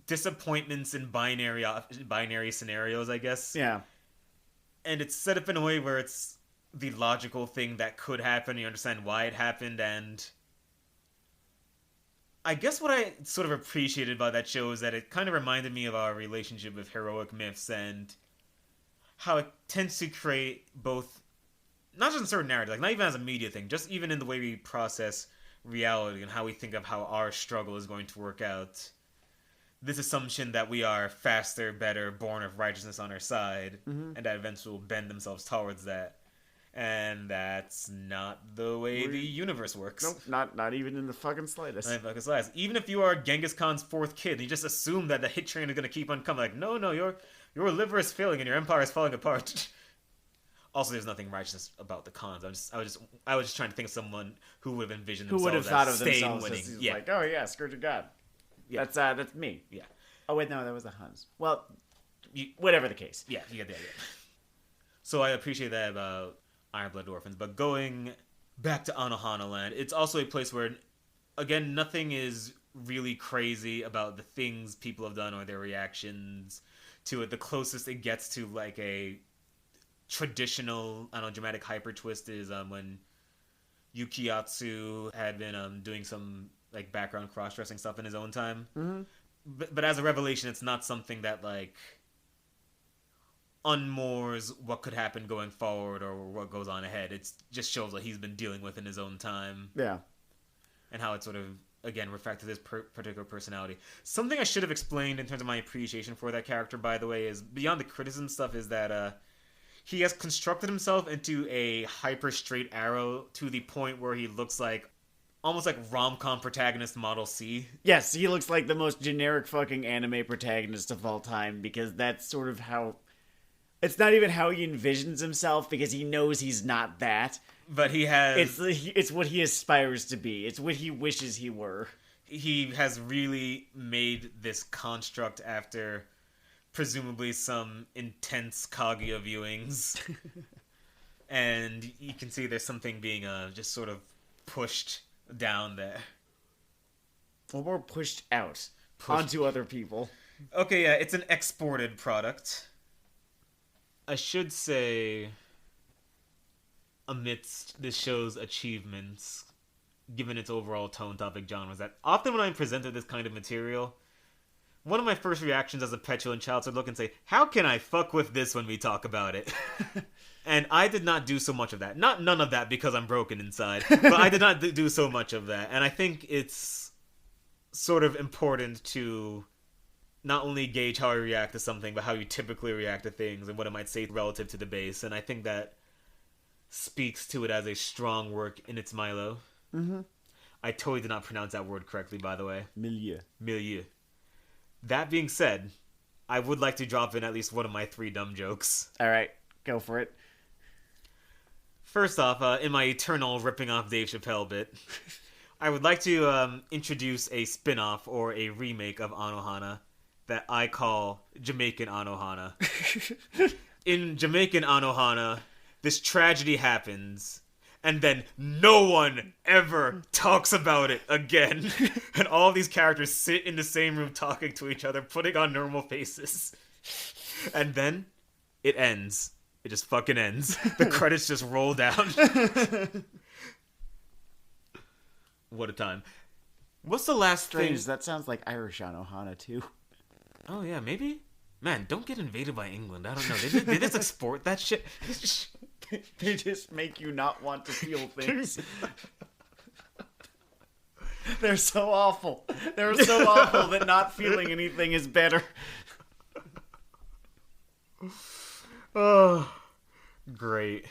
disappointments in binary scenarios, I guess. Yeah. And it's set up in a way where it's the logical thing that could happen, you understand why it happened, and I guess what I sort of appreciated about that show is that it kind of reminded me of our relationship with heroic myths and how it tends to create both, not just in certain narratives, like not even as a media thing, just even in the way we process reality and how we think of how our struggle is going to work out. This assumption that we are faster, better, born of righteousness on our side, and that events will bend themselves towards that. And that's not the way the universe works. Nope, not even in the fucking slightest. Not in the fucking slightest. Even if you are Genghis Khan's fourth kid, you just assume that the hit train is going to keep on coming. Like, no, your liver is failing and your empire is falling apart. Also, there's nothing righteous about the Khans. I was just trying to think of someone who would have envisioned themselves who would have thought as of themselves winning. as like, oh yeah, Scourge of God. Yeah. That's me. Yeah. Oh wait, no, that was the Huns. Well, whatever the case. Yeah, you get the idea. So I appreciate that about Iron-Blooded Orphans, but going back to Anohana Land, it's also a place where again, nothing is really crazy about the things people have done or their reactions to it. The closest it gets to like a traditional, I don't know, dramatic hyper twist is when Yukiyatsu had been doing some like background cross-dressing stuff in his own time. Mm-hmm. But as a revelation, it's not something that like unmoors what could happen going forward or what goes on ahead. It just shows what he's been dealing with in his own time. Yeah. And how it sort of, again, reflected his particular personality. Something I should have explained in terms of my appreciation for that character, by the way, is beyond the criticism stuff, is that he has constructed himself into a hyper straight arrow to the point where he looks like almost like rom-com protagonist Model C. Yes, he looks like the most generic fucking anime protagonist of all time, because that's sort of how... It's not even how he envisions himself, because he knows he's not that. But he has... It's what he aspires to be. It's what he wishes he were. He has really made this construct after presumably some intense Kaguya viewings. And you can see there's something being just sort of pushed down there. Or more pushed out onto other people. Okay, yeah, it's an exported product. I should say, amidst this show's achievements, given its overall tone, topic, genres, that often when I'm presented this kind of material, one of my first reactions as a petulant child is to look and say, how can I fuck with this when we talk about it? And I did not do so much of that. None of that because I'm broken inside, but I did not do so much of that. And I think it's sort of important to not only gauge how I react to something, but how you typically react to things and what it might say relative to the base. And I think that speaks to it as a strong work in its Milo. Mm-hmm. I totally did not pronounce that word correctly, by the way. Milieu. That being said, I would like to drop in at least one of my 3 dumb jokes. All right, go for it. First off, in my eternal ripping off Dave Chappelle bit, I would like to introduce a spin-off or a remake of Anohana that I call Jamaican Anohana. In Jamaican Anohana, this tragedy happens, and then no one ever talks about it again. And all these characters sit in the same room talking to each other, putting on normal faces. And then it ends. It just fucking ends. The credits just roll down. What a time. What's the last Strange, thing? that sounds like Irish Anohana, too. Oh, yeah, maybe? Man, don't get invaded by England. I don't know. They just export that shit. They just make you not want to feel things. They're so awful. They're so awful that not feeling anything is better. Oh, great.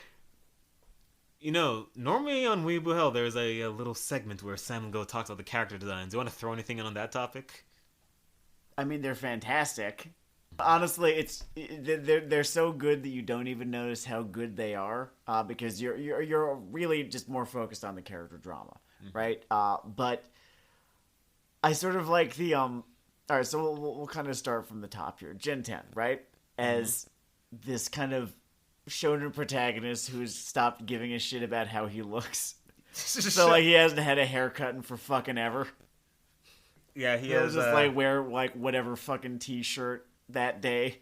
You know, normally on Weeaboo Hell, there's a little segment where Sam Go talks about the character designs. Do you want to throw anything in on that topic? I mean, they're fantastic. Honestly, they're so good that you don't even notice how good they are, because you're really just more focused on the character drama, right? But I sort of like the all right. So we'll kind of start from the top here. Gen 10, right? As this kind of shonen protagonist who's stopped giving a shit about how he looks. So like he hasn't had a haircut in for fucking ever. Yeah, he He'll has. just like wear like whatever fucking t-shirt that day.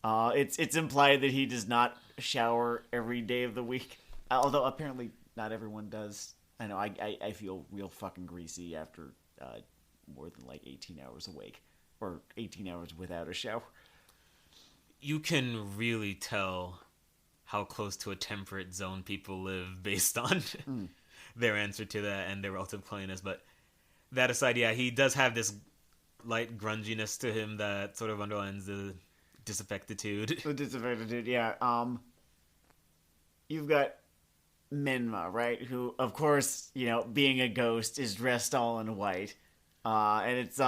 It's implied that he does not shower every day of the week. Although apparently not everyone does. I know I feel real fucking greasy after more than like 18 hours awake. Or 18 hours without a shower. You can really tell how close to a temperate zone people live based on their answer to that and their relative cleanliness. But that aside, yeah, he does have this light grunginess to him that sort of underlines the disaffectitude. The disaffectitude, yeah. You've got Menma, right? Who, of course, you know, being a ghost, is dressed all in white. And it's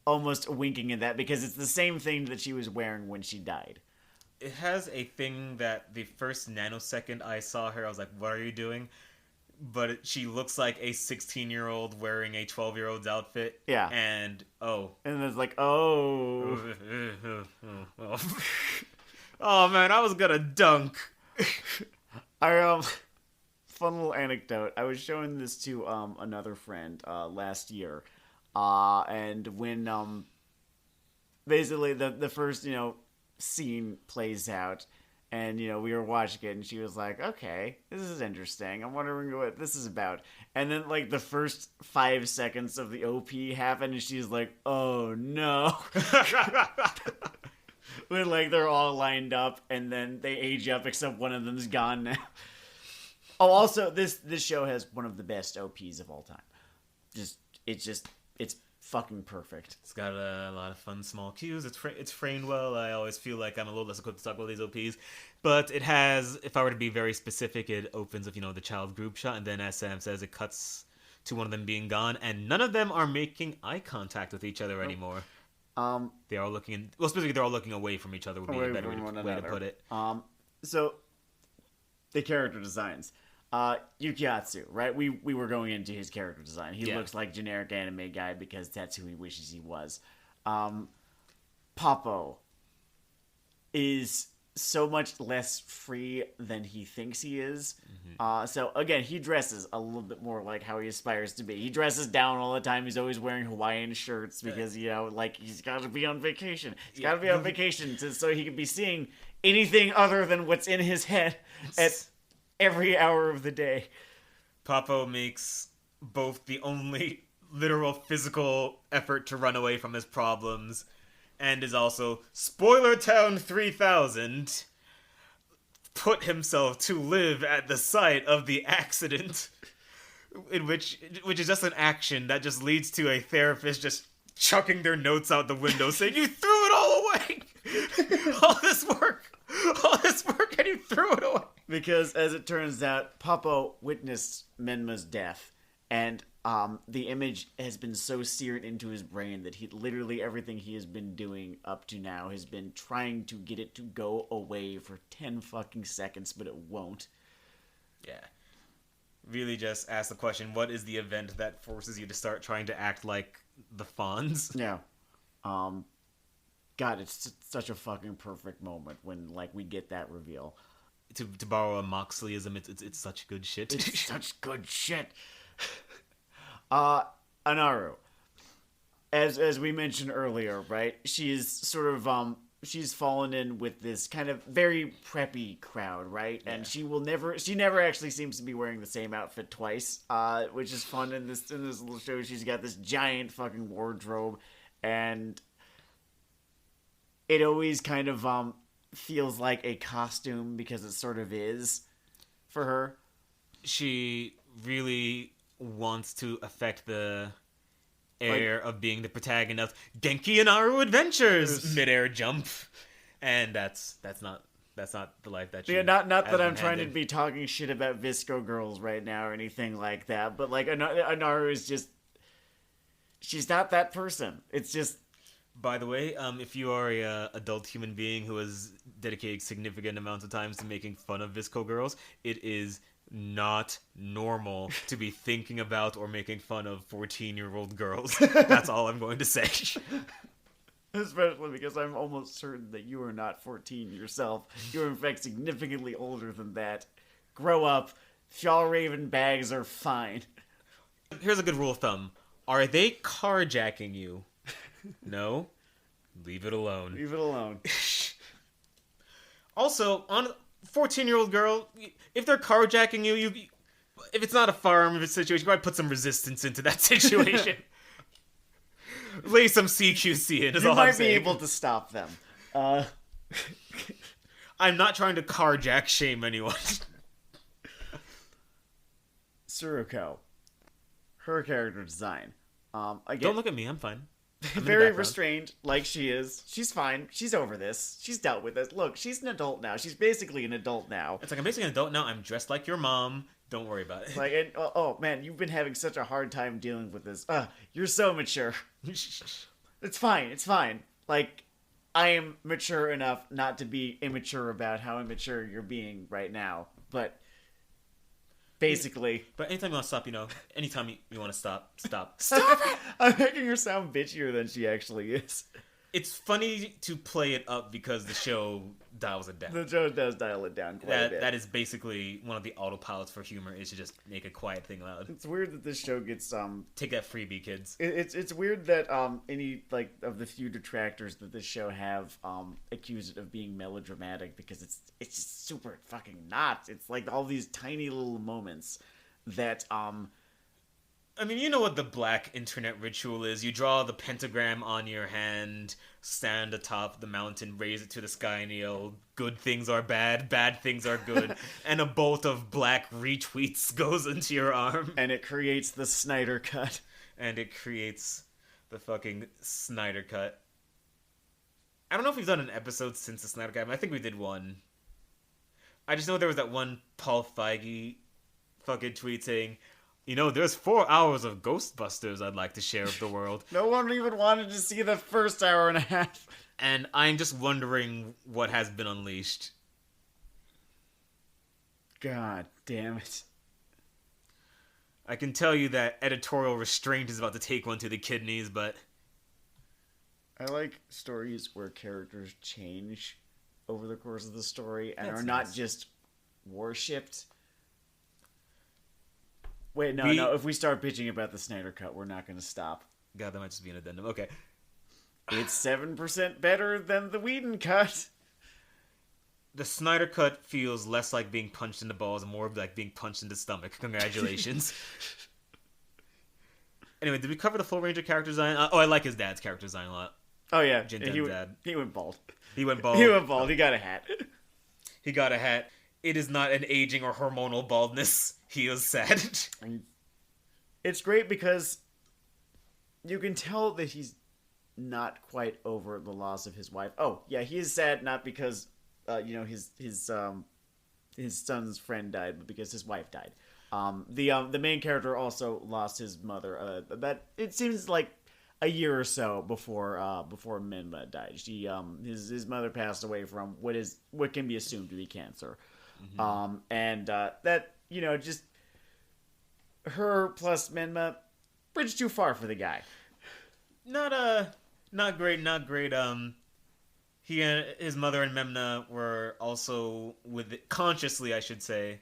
almost winking at that because it's the same thing that she was wearing when she died. It has a thing that the first nanosecond I saw her, I was like, what are you doing? But she looks like a 16-year-old wearing a 12-year-old's outfit. Yeah. And, And it's like, oh. Oh, man, I was gonna dunk. I fun little anecdote. I was showing this to another friend last year, and when basically the first scene plays out, and we were watching it, and she was like, "Okay, this is interesting. I'm wondering what this is about." And then like the first 5 seconds of the OP happen, and she's like, "Oh no." When like they're all lined up, and then they age up, except one of them's gone now. Oh, also, this show has one of the best OPs of all time. It's fucking perfect. It's got a lot of fun small cues. It's framed well. I always feel like I'm a little less equipped to talk about these OPs, but it has. If I were to be very specific, it opens with the child group shot, and then as Sam says, it cuts to one of them being gone, and none of them are making eye contact with each other anymore. They are looking specifically they're all looking away from each other. Would be a better way to put it. So the character designs. Yukiatsu, right? We were going into his character design. He looks like generic anime guy because that's who he wishes he was. Poppo is so much less free than he thinks he is. Mm-hmm. So again, he dresses a little bit more like how he aspires to be. He dresses down all the time. He's always wearing Hawaiian shirts because like he's got to be on vacation. He's got to be on vacation so he can be seeing anything other than what's in his head at every hour of the day. Poppo makes both the only literal physical effort to run away from his problems and is also Spoiler Town 3000 put himself to live at the site of the accident, in which is just an action that just leads to a therapist just chucking their notes out the window saying, "You threw it all away! all this work, and you threw it away." Because, as it turns out, Poppo witnessed Menma's death, and the image has been so seared into his brain that literally everything he has been doing up to now has been trying to get it to go away for 10 fucking seconds, but it won't. Yeah. Really just ask the question, what is the event that forces you to start trying to act like the Fonz? Yeah. God, it's such a fucking perfect moment when, like, we get that reveal. To borrow a Moxleyism, it's such good shit. It's such good shit. Anaru, as we mentioned earlier, right? She's sort of she's fallen in with this kind of very preppy crowd, right? Yeah. And she never actually seems to be wearing the same outfit twice, which is fun in this little show. She's got this giant fucking wardrobe, and it always kind of feels like a costume because it sort of is for her. She really wants to affect the air of being the protagonist of Genki and Aru Adventures midair jump, and that's not the life that she not that I'm trying to be talking shit about Visco girls right now or anything like that, but like Anaru is just, she's not that person. It's just, by the way, if you are a adult human being who has dedicated significant amounts of times to making fun of Visco girls, it is not normal to be thinking about or making fun of 14-year-old girls. That's all I'm going to say. Especially because I'm almost certain that you are not 14 yourself. You're in fact significantly older than that. Grow up. Fjallraven bags are fine. Here's a good rule of thumb. Are they carjacking you? No? Leave it alone. Leave it alone. Also, on 14-year-old girl, if they're carjacking you, if it's not a firearm situation, you might put some resistance into that situation. Lay some CQC in, is all I'm saying. You might be able to stop them. I'm not trying to carjack shame anyone. Suruko. Her character design. Again, don't look at me, I'm fine. Very restrained, like she is. She's fine. She's over this. She's dealt with this. Look, she's an adult now. She's basically an adult now. It's like, I'm basically an adult now. I'm dressed like your mom. Don't worry about it. Like, and, oh man, you've been having such a hard time dealing with this. You're so mature. It's fine. It's fine. Like, I am mature enough not to be immature about how immature you're being right now. But basically, but anytime you want to stop, anytime you want to stop. Stop it! I'm making her sound bitchier than she actually is. It's funny to play it up because the show dials it down. The show does dial it down quite a bit. That is basically one of the autopilots for humor, is to just make a quiet thing loud. It's weird that this show gets Take that freebie, kids. It's weird that any like of the few detractors that this show have accuse it of being melodramatic, because it's just super fucking not. It's like all these tiny little moments that I mean, you know what the black internet ritual is. You draw the pentagram on your hand, stand atop the mountain, raise it to the sky, and yell, good things are bad, bad things are good, and a bolt of black retweets goes into your arm. and it creates the Snyder Cut. And it creates the fucking Snyder Cut. I don't know if we've done an episode since the Snyder Cut. I think we did one. I just know there was that one Paul Feige fucking tweet saying, you know, there's 4 hours of Ghostbusters I'd like to share with the world. No one even wanted to see the first hour and a half. And I'm just wondering what has been unleashed. God damn it. I can tell you that editorial restraint is about to take one to the kidneys, but... I like stories where characters change over the course of the story and That's are not nice. just worshipped. Wait, no. If we start bitching about the Snyder Cut, we're not going to stop. God, that might just be an addendum. Okay. It's 7% better than the Whedon Cut. The Snyder Cut feels less like being punched in the balls and more like being punched in the stomach. Congratulations. Anyway, did we cover the full range of character design? I like his dad's character design a lot. Oh, yeah. Jinten's dad. He went bald. He went bald. He went bald. He got a hat. He got a hat. It is not an aging or hormonal baldness. He is sad. It's great because you can tell that he's not quite over the loss of his wife. Oh, yeah, he is sad not because his son's friend died, but because his wife died. The main character also lost his mother. That it seems like a year or so before Menma died. His mother passed away from what can be assumed to be cancer. Mm-hmm. That just her plus Menma, bridge too far for the guy. Not great. He and his mother and Memna were also consciously, I should say,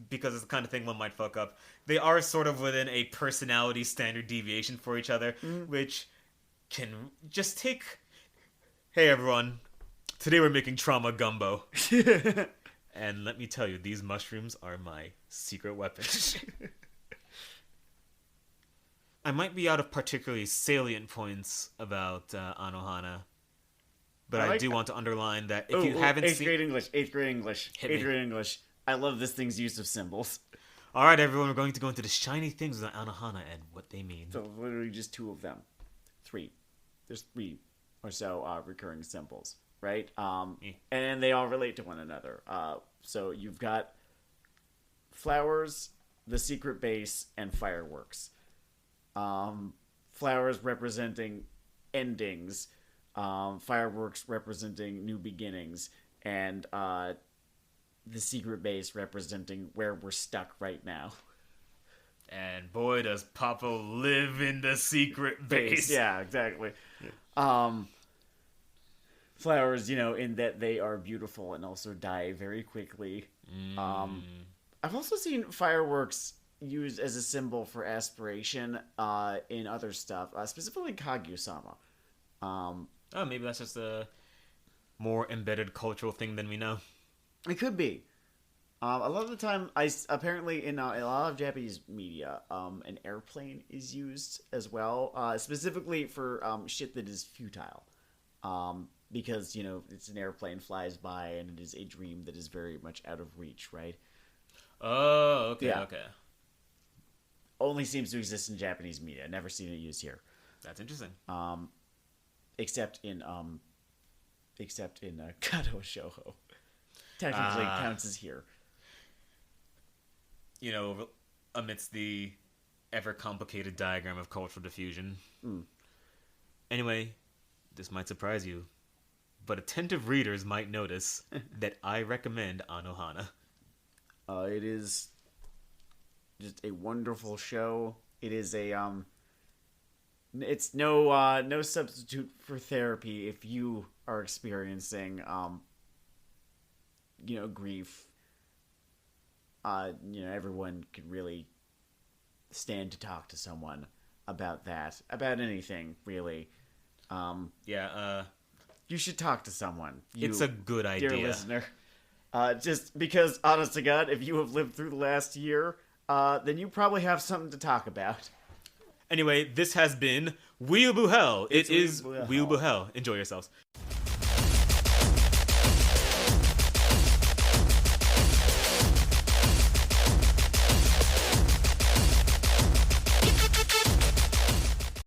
because it's the kind of thing one might fuck up. They are sort of within a personality standard deviation for each other, which can just take. Hey everyone, today we're making trauma gumbo. And let me tell you, these mushrooms are my secret weapon. I might be out of particularly salient points about Anohana, but I do want to underline that if you haven't seen... Eighth grade English. I love this thing's use of symbols. All right, everyone, we're going to go into the shiny things of Anohana and what they mean. So literally just two of them. There's three or so recurring symbols, right? And they all relate to one another. So you've got flowers, the secret base, and fireworks. Flowers representing endings, fireworks representing new beginnings, and the secret base representing where we're stuck right now. And boy, does Papa live in the secret base. Yeah, exactly. Flowers, in that they are beautiful and also die very quickly. I've also seen fireworks used as a symbol for aspiration in other stuff, specifically Kaguya-sama. Maybe that's just a more embedded cultural thing than we know. It could be. A lot of the time, apparently in a lot of Japanese media, an airplane is used as well, specifically for shit that is futile. Because, it's an airplane flies by and it is a dream that is very much out of reach, right? Oh, okay, Yeah. Okay. Only seems to exist in Japanese media. Never seen it used here. That's interesting. Except in Kato Shoujo. Technically counts as here. Amidst the ever-complicated diagram of cultural diffusion. Anyway, this might surprise you, but attentive readers might notice that I recommend Anohana. It is just a wonderful show. It is a It's no substitute for therapy if you are experiencing grief. Everyone could really stand to talk to someone about that, about anything really. You should talk to someone. It's a good idea, dear listener. Just because, honest to God, if you have lived through the last year, then you probably have something to talk about. Anyway, this has been Weeaboo Hell. It is Weeaboo Hell. Weeaboo Hell. Enjoy yourselves.